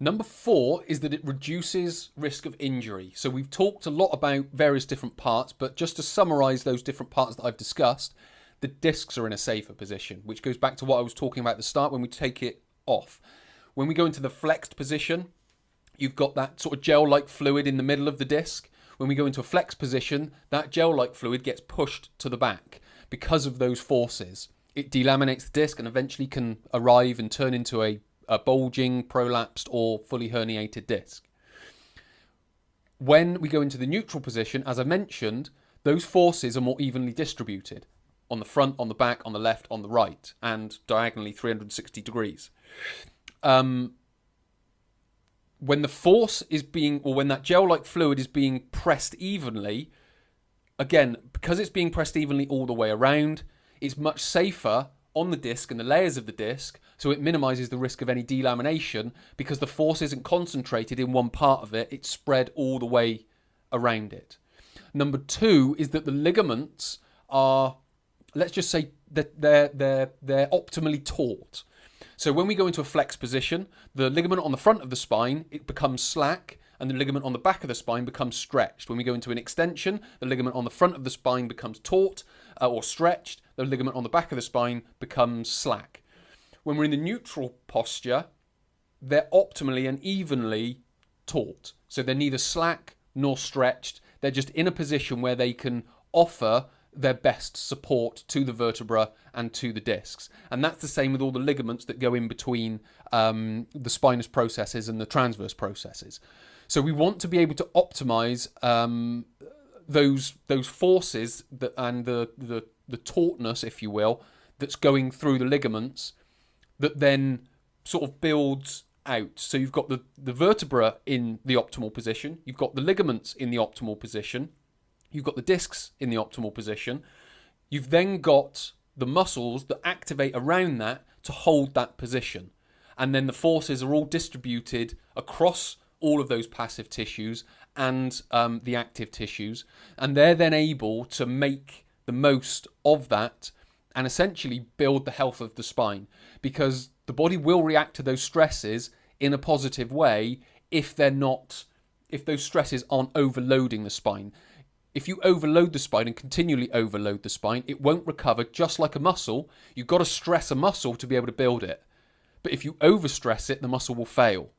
Number 4 is that it reduces risk of injury. So we've talked a lot about various different parts, but just to summarize those different parts that I've discussed, the discs are in a safer position, which goes back to what I was talking about at the start when we take it off. When we go into the flexed position, you've got that sort of gel-like fluid in the middle of the disc. When we go into a flex position, that gel-like fluid gets pushed to the back because of those forces. It delaminates the disc and eventually can arrive and turn into a bulging, prolapsed, or fully herniated disc. When we go into the neutral position, as I mentioned, those forces are more evenly distributed on the front, on the back, on the left, on the right, and diagonally 360 degrees. When the force is being, or when that gel-like fluid is being pressed evenly, again, because it's being pressed evenly all the way around, it's much safer on the disc and the layers of the disc, so it minimises the risk of any delamination because the force isn't concentrated in one part of it, it's spread all the way around it. Number 2 is that the ligaments are, let's just say that they're optimally taut. So when we go into a flex position, the ligament on the front of the spine, it becomes slack, and the ligament on the back of the spine becomes stretched. When we go into an extension, the ligament on the front of the spine becomes taut or stretched. The ligament on the back of the spine becomes slack. When we're in the neutral posture, they're optimally and evenly taut. So they're neither slack nor stretched. They're just in a position where they can offer their best support to the vertebra and to the discs. And that's the same with all the ligaments that go in between the spinous processes and the transverse processes. So we want to be able to optimize those forces and the tautness, if you will, that's going through the ligaments that then sort of builds out. So you've got the vertebra in the optimal position, you've got the ligaments in the optimal position, you've got the discs in the optimal position, you've then got the muscles that activate around that to hold that position. And then the forces are all distributed across all of those passive tissues and the active tissues, and they're then able to make the most of that and essentially build the health of the spine, because the body will react to those stresses in a positive way if those stresses aren't overloading the spine. If you overload the spine and continually overload the spine, it won't recover. Just like a muscle, you've got to stress a muscle to be able to build it. But if you overstress it, the muscle will fail,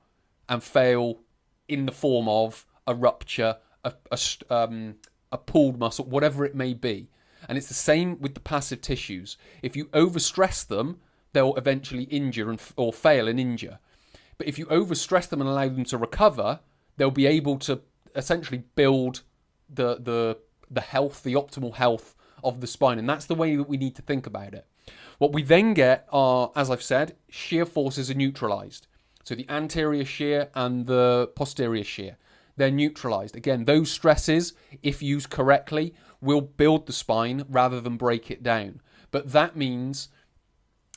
and fail in the form of a rupture, a pulled muscle, whatever it may be. And it's the same with the passive tissues. If you overstress them, they'll eventually injure or fail and injure. But if you overstress them and allow them to recover, they'll be able to essentially build the health, the optimal health of the spine. And that's the way that we need to think about it. What we then get are, as I've said, shear forces are neutralised. So the anterior shear and the posterior shear, they're neutralised. Again, those stresses, if used correctly, will build the spine rather than break it down. But that means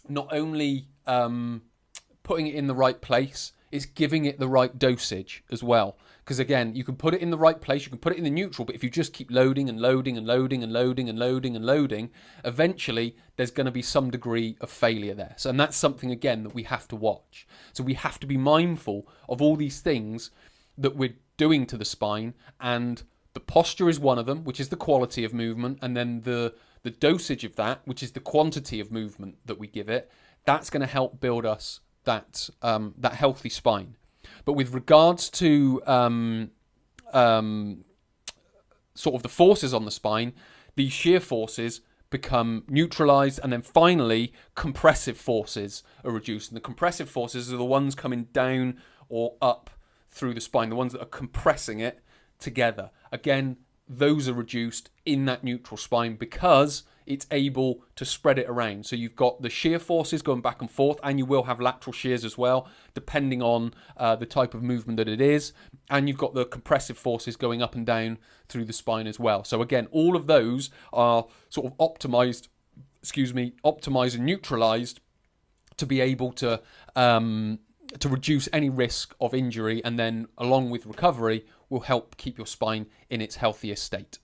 not only putting it in the right place, it's giving it the right dosage as well. Because again, you can put it in the right place, you can put it in the neutral, but if you just keep loading and loading and loading and loading and loading and loading, eventually there's going to be some degree of failure there. So, and that's something, again, that we have to watch. So we have to be mindful of all these things that we're doing to the spine, and the posture is one of them, which is the quality of movement, and then the dosage of that, which is the quantity of movement that we give it. That's going to help build us that healthy spine. But with regards to sort of the forces on the spine, these shear forces become neutralised, and then finally compressive forces are reduced. And the compressive forces are the ones coming down or up through the spine, the ones that are compressing it together. Again, those are reduced in that neutral spine because it's able to spread it around. So you've got the shear forces going back and forth, and you will have lateral shears as well, depending on the type of movement that it is. And you've got the compressive forces going up and down through the spine as well. So again, all of those are sort of optimized and neutralized to be able to reduce any risk of injury, and then along with recovery will help keep your spine in its healthiest state.